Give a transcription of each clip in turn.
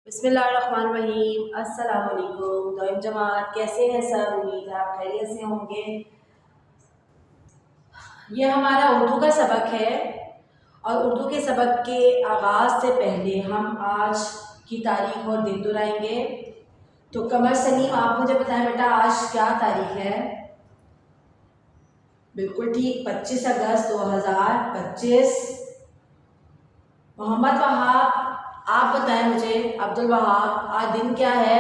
बिस्मिल्लाहिर्रहमानिर्रहीम। अस्सलाम वालेकुम। दोयम जमात कैसे हैं सब? उम्मीद है आप खैरियत से होंगे। ये हमारा उर्दू का सबक है और उर्दू के सबक के आगाज़ से पहले हम आज की तारीख और दिन दोहराएंगे। तो कमर सलीम, आप मुझे बताएं बेटा, आज क्या तारीख है? बिल्कुल ठीक, 25 अगस्त 2025। मोहम्मद वहाब, आप बताएं मुझे, अब्दुल वहाब, आज दिन क्या है?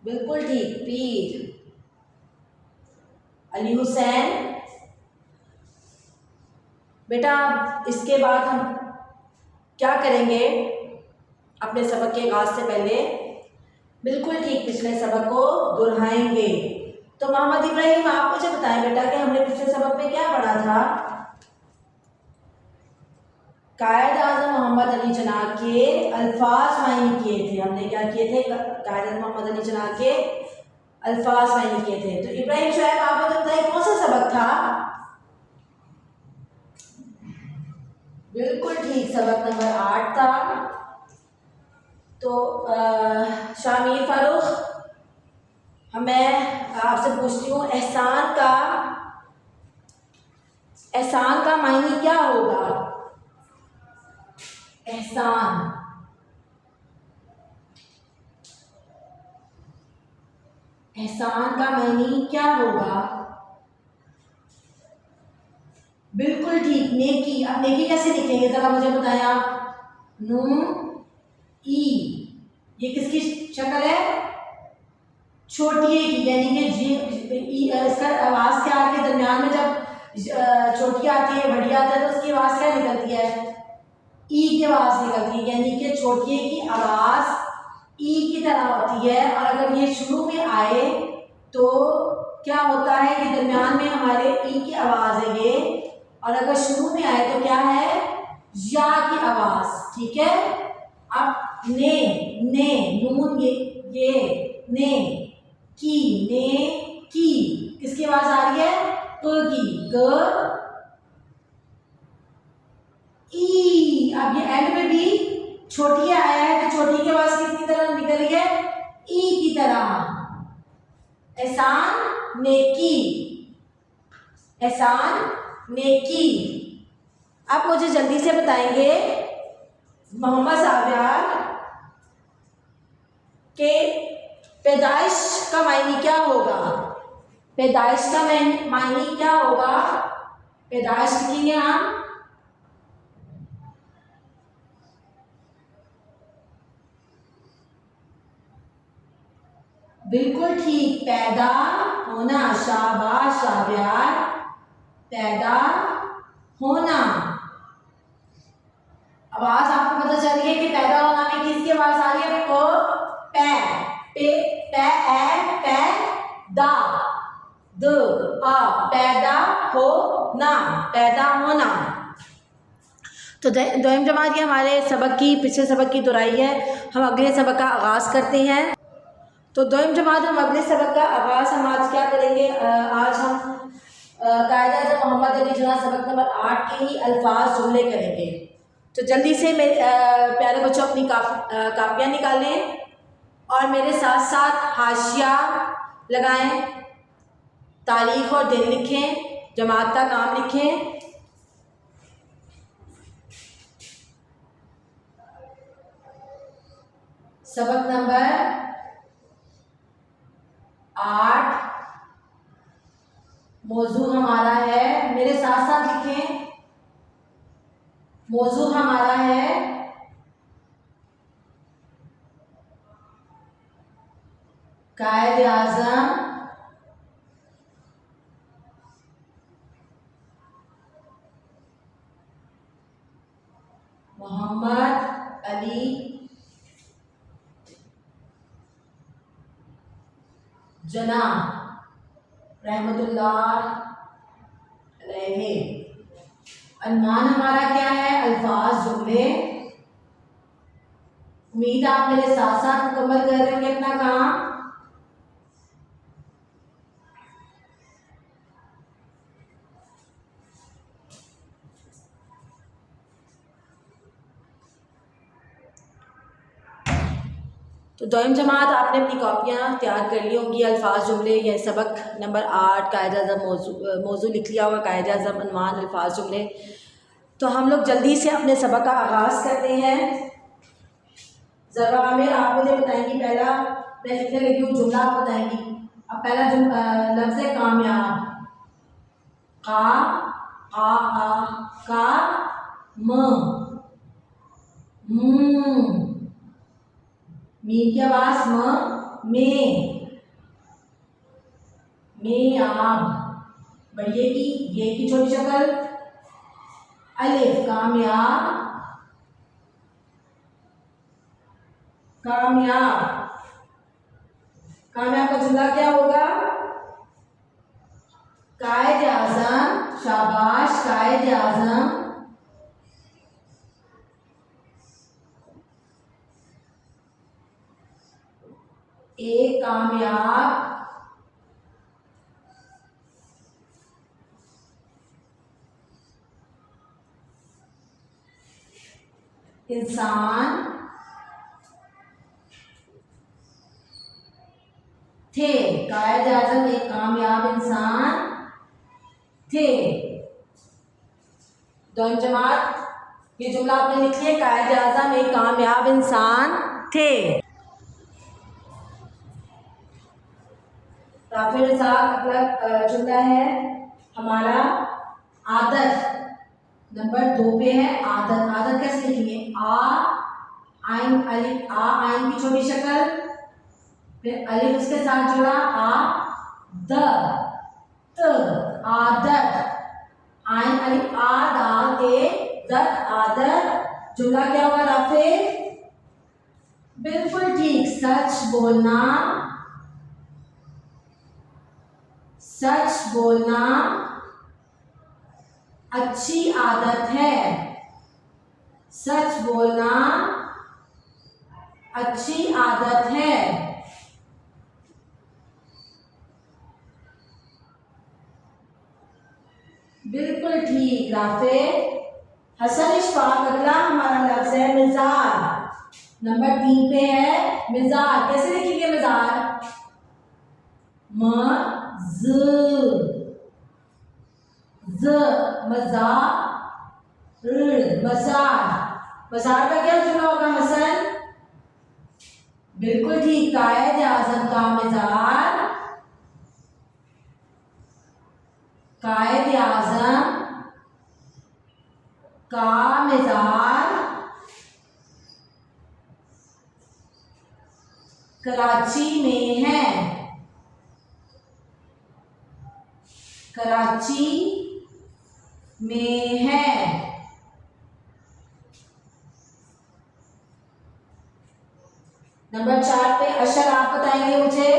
बिल्कुल ठीक, पीर। अली हुसैन, बेटा इसके बाद हम क्या करेंगे अपने सबक के आगाज से पहले? बिल्कुल ठीक, पिछले सबक को दोहराएंगे। तो मोहम्मद इब्राहिम, आप मुझे बताएं बेटा कि हमने पिछले सबक में क्या पढ़ा था? कायद आज़म मोहम्मद अली जिन्ना के अल्फाज मायने किए थे। हमने क्या किए थे? कायद आज़म मोहम्मद अली जिन्ना के अल्फाज मायने किए थे। तो इब्राहिम शोएब, आप मुझे बताइए कौन सा सबक था? बिल्कुल ठीक, सबक नंबर 8 था। तो शामिर फारूक, मैं आपसे पूछती हूँ, एहसान का मायने क्या होगा? एहसान, एहसान का मायने क्या होगा? बिल्कुल ठीक, नेकी। अब नेकी कैसे लिखेंगे जरा मुझे बताएं आप? नून ई, ये किसकी शक्ल है? छोटी ए की, यानी कि जी इसका आवाज क्या आती है दरमियान में? जब छोटी आती है, बड़ी आती है, तो उसकी आवाज क्या निकलती है? ई की आवाज निकलती है, यानी कि छोटी ए की आवाज ई की तरह होती है। और अगर ये शुरू में आए तो क्या होता है कि दरमियान में हमारे ई की आवाज है ये, और अगर शुरू में आए तो क्या है? या की आवाज। ठीक है। अब ने, नून, ये ने की, ने की, किसकी आवाज आ रही है? क की, ग ई। अब ये एंड में भी छोटी आया है, तो छोटी की आवाज किसकी तरह निकल रही है? ई की तरह। एहसान, नेकी, एहसान, नेकी। आप मुझे जल्दी से बताएंगे मोहम्मद साबियार के पैदाइश का मायने क्या होगा? पैदाइश का मायने क्या होगा? पैदाइश लिखेंगे हम। बिल्कुल ठीक, पैदा होना। शाबाश शाबियार, पैदा होना। आवाज आपको पता चल रही है कि पैदा होना में किसकी आवाज आ रही है? पै, पै, दा, द, आ, पैदा हो ना, पैदा होना। तो दोयम जमात की हमारे सबक की, पिछले सबक की दोहराई है। हम अगले सबक का आगाज करते हैं। तो दोयम जमात, हम अगले सबक का आगाज हम आज क्या करेंगे? आज हम कायदा आज़म मोहम्मद अली जिन्ना सबक नंबर 8 के ही अल्फाज जुमले करेंगे। तो जल्दी से मेरे प्यारे बच्चों अपनी कापियाँ निकालें और मेरे साथ साथ हाशिया लगाएं, तारीख और दिन लिखें, जमात का काम लिखें। सबक नंबर 8 मौजू हमारा है, मेरे साथ साथ लिखें, मौजू हमारा है कायद आज़म मोहम्मद अली जिन्ना रहमतुल्लाह अलैहि। अनवान हमारा क्या है? अल्फाज जुमले। उम्मीद आप मेरे साथ साथ मुकम्मल कर रहे होंगे अपना काम। तो दोयम जमात आपने अपनी कॉपियाँ तैयार कर ली होंगी। अल्फाज जुमले या सबक नंबर 8 कायदा अज़म मौजू लिख लिया होगा, कायदा अज़म अनवान अल्फाज जुमले। तो हम लोग जल्दी से अपने सबक का आगाज़ करते हैं। ज़रा आमिर आप मुझे बताएंगी, पहला मैं लिखने लगी हूँ जुमला, आप बताएंगी। अब पहला लफ्ज़ है कामयाब। का मीम की आवाज में आब। बढ़िए की ये की छोटी शक्ल अलिफ कामयाब का जुमला क्या होगा? कायद आज़म, शाबाश कायद आज़म एक कामयाब इंसान थे। कायद आज़म एक कामयाब इंसान थे। दोनों जमात ये जुमला आपने लिख लिया, कायद आज़म एक कामयाब इंसान थे। फिर अगला जुमला है हमारा आदत। नंबर 2 पे है आदत। आदत कैसे लिखेंगे? आइन अलिफ, आइन की छोटी शक्ल, फिर अलिफ उसके साथ जुड़ा, आदत। आइन अलिफ दाल दत आदत। जुमला क्या होगा राफे? बिल्कुल ठीक, सच बोलना अच्छी आदत है। सच बोलना अच्छी आदत है। बिल्कुल ठीक राफे। हसन इशफाक अगला हमारा लफ्ज है मिजाज। नंबर 3 पे है मिजाज। कैसे लिखेंगे मिजाज? मजार का क्या जुमला होगा हसन? बिल्कुल ठीक, कायद आज़म का मिजाज, कायद आज़म का मिजाज कराची में है। कराची में है। नंबर 4 पे अशर आप बताएंगे मुझे।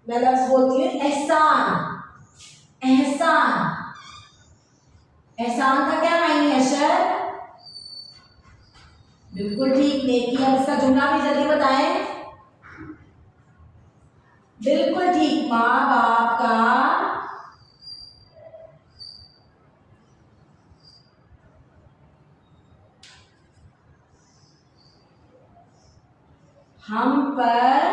मैं लफ्ज बोलती हूँ एहसान। एहसान का क्या मायने है अशर? बिल्कुल ठीक, नेकी। अब इसका जुमला भी जल्दी बताएं। बिल्कुल ठीक, माँ बाप का हम पर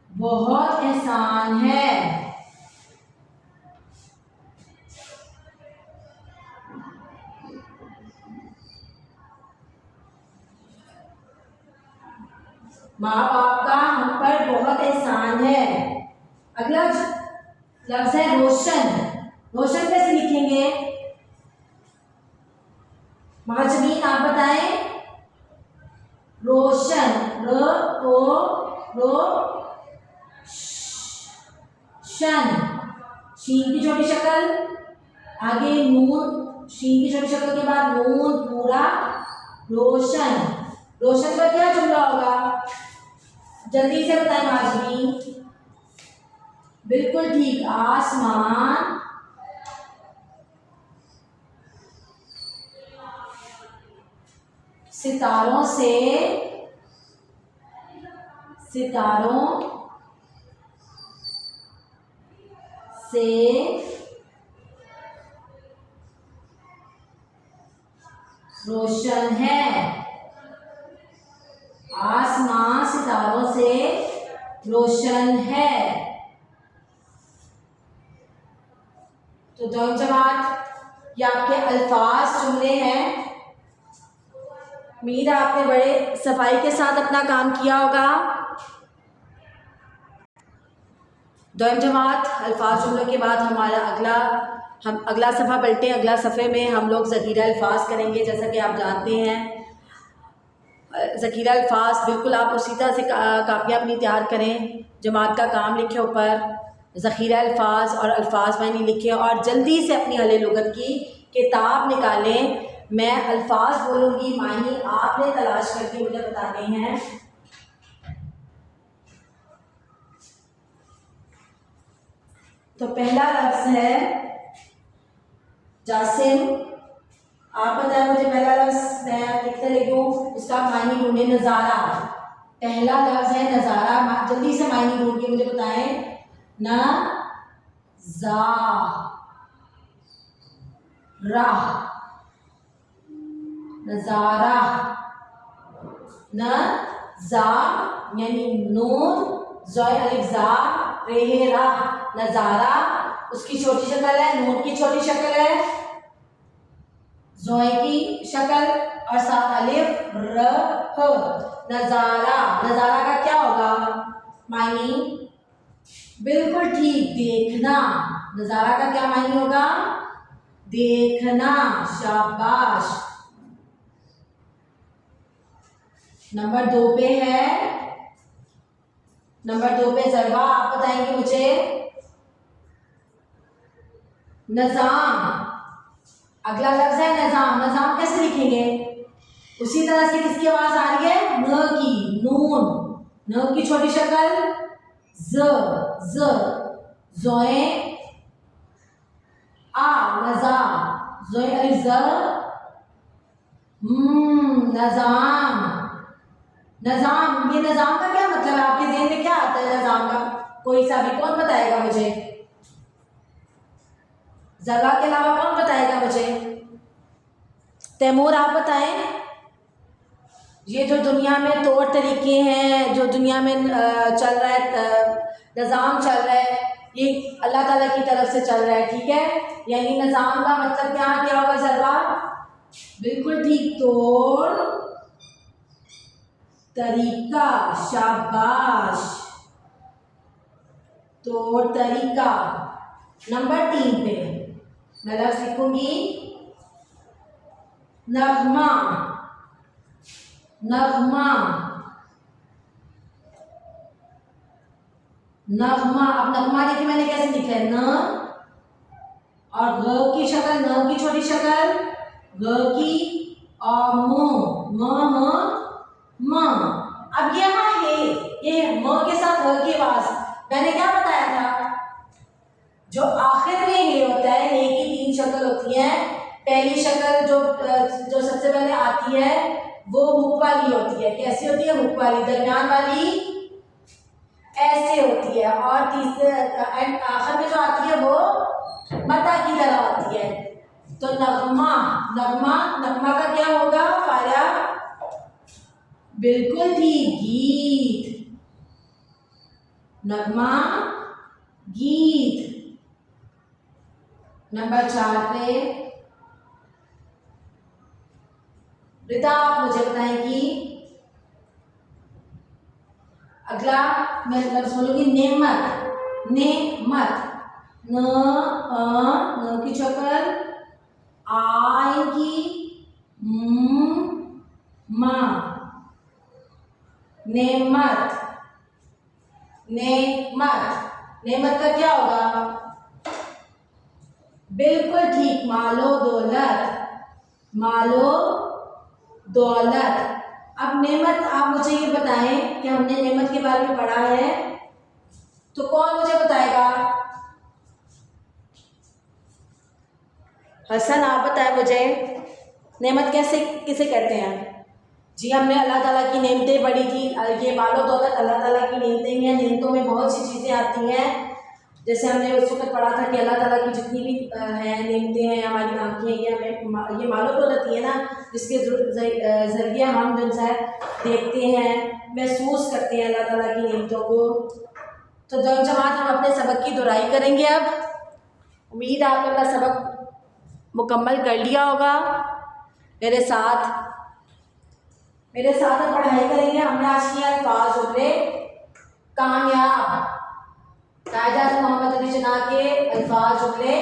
बहुत एहसान है। माँ बाप का हम पर बहुत एहसान है। अगला लफ्ज है रोशन। रोशन कैसे लिखेंगे? महाजबीन आप बताएं। रोशन शन, शीन की छोटी शक्ल, आगे नून, शीन की छोटी शक्ल के बाद नून पूरा, रोशन। रोशन का क्या जुमला होगा? जल्दी से बताएं महाजबीन। बिल्कुल ठीक, आसमान सितारों से रोशन है। आसमान सितारों से रोशन है। तो दोनों जमात ये आपके अल्फाज जुमले हैं। उम्मीद है आपने बड़े सफाई के साथ अपना काम किया होगा। दोनों जमात अल्फाज जुमलों के बाद हमारा हम अगला सफ़ा पलटे। अगला सफ़े में हम लोग ज़ख़ीरा अल्फाज करेंगे। जैसा कि आप जानते हैं ज़ख़ीरा अल्फाज बिल्कुल आप उसी तरह से कापियाँ अपनी तैयार करें, जमात का काम लिखे ऊपर ज़ख़ीरा अल्फाज और अल्फाज मानी लिखें और जल्दी से अपनी अहले लुग़त की किताब निकालें। मैं अल्फाज बोलूँगी, मानी आपने तलाश करके मुझे बताने हैं। तो पहला लफ्ज़ है जासिम। आप बताएं मुझे पहला लफ्ज़ मैं लिखते लिखूँ, उसका मानी ढूंढे। नज़ारा, पहला लफ्ज़ है नज़ारा। जल्दी से मानी ढूंढ के मुझे बताएं। नज़ारा, नज़ा यानी नून ज़ोय अलिफ ज़ा रेहे रा। नज़ारा उसकी छोटी शक्ल है, नून की छोटी शक्ल है, ज़ोय की शक्ल और साथ अलिफ र ह। नज़ारा, नज़ारा का क्या होगा मायनी? बिल्कुल ठीक, देखना। नज़ारा का क्या मायनी होगा? देखना। शाबाश। नंबर 2 पे है, नंबर 2 पे ज़रबा। आप बताएंगे मुझे निज़ाम। अगला लफ्ज़ है निज़ाम। निज़ाम कैसे लिखेंगे? उसी तरह से किसकी आवाज़ आ रही है? न की, नून, न की छोटी शक्ल ज, ज़ोए आ, नज़ा, ज़ोए अलिफ ज़, नज़ाम। नज़ाम, ये नज़ाम का क्या मतलब है? आपके ज़हन में क्या आता है नज़ाम का? कोई सा भी कौन बताएगा मुझे? ज़रबा के अलावा कौन बताएगा मुझे? तैमूर आप बताएं। ये जो दुनिया में तौर तरीके हैं, जो दुनिया में चल रहा है, निज़ाम चल रहा है, ये अल्लाह ताला की तरफ से चल रहा है, ठीक है? यानी निज़ाम का मतलब क्या होगा ज़रबा? बिल्कुल ठीक, तौर तरीका। शाबाश, तौर तरीका। नंबर 3 पे मैं लफ्ज़ लिखूंगी नग़मा। नग़मा, नग़मा। अब नग़मा देखिए मैंने कैसे लिखा है, न और ग की शक्ल, न की छोटी शक्ल, ग की और म। अब यहाँ है, ये म के साथ ह की आवाज। मैंने क्या बताया था? जो आखिर में हे होता है, हे की 3 शक्ल होती है। पहली शक्ल जो सबसे पहले आती है वो हुक वाली होती है। कैसी होती है? हुक वाली। दरमियान वाली ऐसे होती है और तीसरे आखिर में जो आती है वो मता की तरह होती है। तो नग़मा, नग़मा, नग़मा का क्या होगा फारिया? बिल्कुल ठीक, गीत। नग़मा, गीत। नंबर 4 पे रिदा, आप मुझे बताएं कि अगला मैं लफ्ज़ बोलूंगी नेमत। नेमत, न की शक्ल, आइन की, मा। नेमत, नेमत। नेमत का क्या होगा? बिल्कुल ठीक, मालो दौलत। मालो दौलत। अब नेमत, आप मुझे ये बताएं कि हमने नेमत के बारे में पढ़ा है, तो कौन मुझे बताएगा? हसन, आप बताएं मुझे नेमत किसे कहते हैं? जी, हमने अल्लाह ताला की नेमतें पढ़ी थी। ये मालो दौलत अल्लाह ताला की नेमतें हैं। नेमतों में बहुत सी चीज़ें आती हैं जैसे हमने उस वक्त पढ़ा था कि अल्लाह ताला की जितनी भी हैं नेमतें हैं, हमारी आँखें, ये हमें ये मालूम तो रहती है ना, जिसके ज़रिए हम जो है देखते हैं, महसूस करते हैं अल्लाह ताला की नेमतों को। तो जमात हम अपने सबक की दुहराई करेंगे। अब उम्मीद है आपने अपना सबक मुकम्मल कर लिया होगा। मेरे साथ हम पढ़ाई करेंगे। हमने आज किया अल्फाज जुमले कामयाब। कायद मोहम्मद अली जिन्ना के अल्फाज जुमले।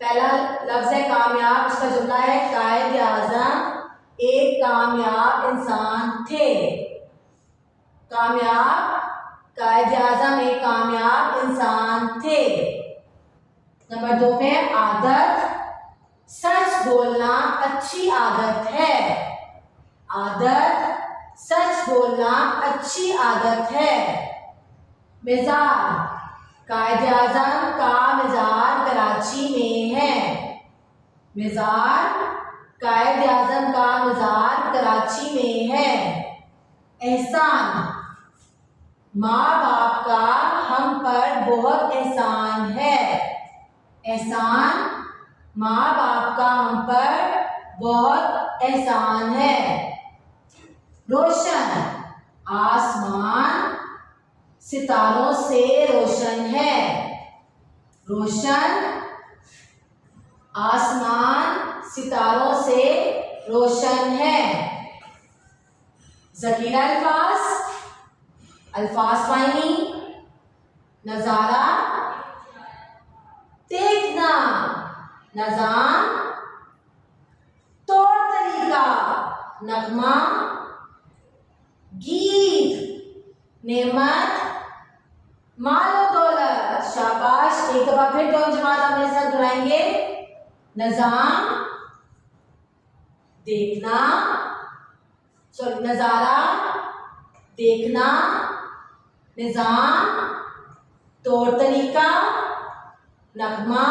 पहला लफ्ज़ है कामयाब, उसका जुमला है कायद आज़म एक कामयाब इंसान थे। कामयाब, कायद आज़म एक कामयाब इंसान थे। नंबर 2 पे आदत, सच बोलना अच्छी आदत है। आदत, सच बोलना अच्छी आदत है। मिज़ाज, कायद आज़म का मिज़ाज कराची में है। मिज़ाज, कायद आज़म का मिज़ाज कराची में है। एहसान, माँ बाप का हम पर बहुत एहसान है। एहसान, माँ बाप का हम पर बहुत एहसान है। रोशन, आसमान सितारों से रोशन है। रोशन, आसमान सितारों से रोशन है। ज़कीरा अल्फाज, अल्फाज फाइनी, नज़ारा देखना, नज़ाम तौर तरीका, नगमा गीत, नेमत मालो दौलत। शाबाश। एक दफा फिर दो जमात आप मेरे साथ दोहराएंगे। नज़ाम देखना, सॉरी नज़ारा देखना, निज़ाम तौर तरीका, नगमा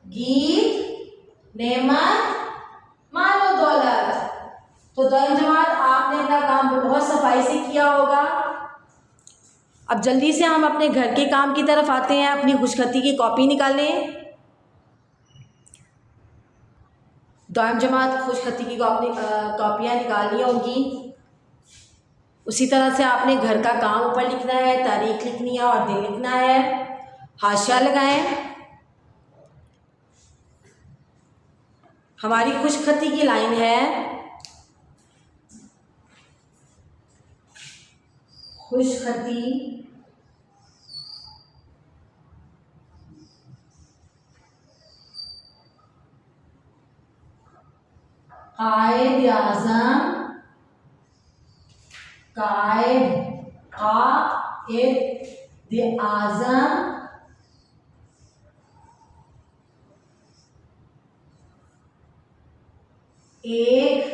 गीत, नेमत मालो दौलत। तो दो जमात आपने अपना काम बहुत सफाई से किया होगा। अब जल्दी से हम अपने घर के काम की तरफ आते हैं। अपनी खुशखती की कॉपी निकालें। दोयम जमात खुशखती की कॉपियाँ निकालनी होंगी। उसी तरह से आपने घर का काम ऊपर लिखना है, तारीख लिखनी है और दिन लिखना है। हाशिया लगाएं। हमारी खुशखती की लाइन है खुशखती कायद आज़म, कायद आज़म एक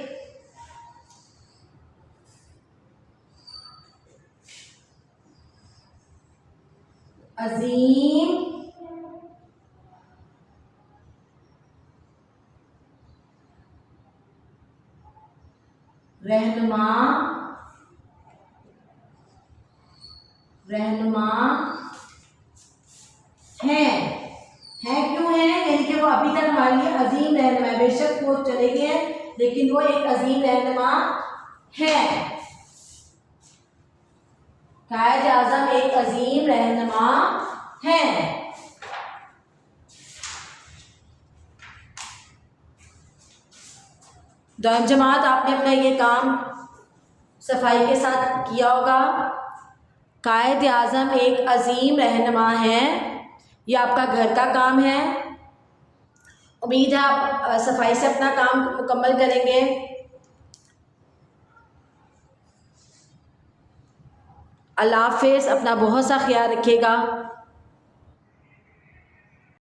अजीम रहनुमा हैं क्यों है? यानी कि वो अभी तक हमारे लिए अजीम रहनुमा, बेशक वो चले गए हैं लेकिन वो एक अजीम रहनुमा है। कायद आज़म एक अजीम रहनुमा है। दोयम जमात आपने अपना ये काम सफाई के साथ किया होगा। कायद आज़म एक अजीम रहनुमा है, ये आपका घर का काम है। उम्मीद है आप सफाई से अपना काम मुकम्मल करेंगे। अल्लाह हाफ़िज़। अपना बहुत सा ख्याल रखिएगा।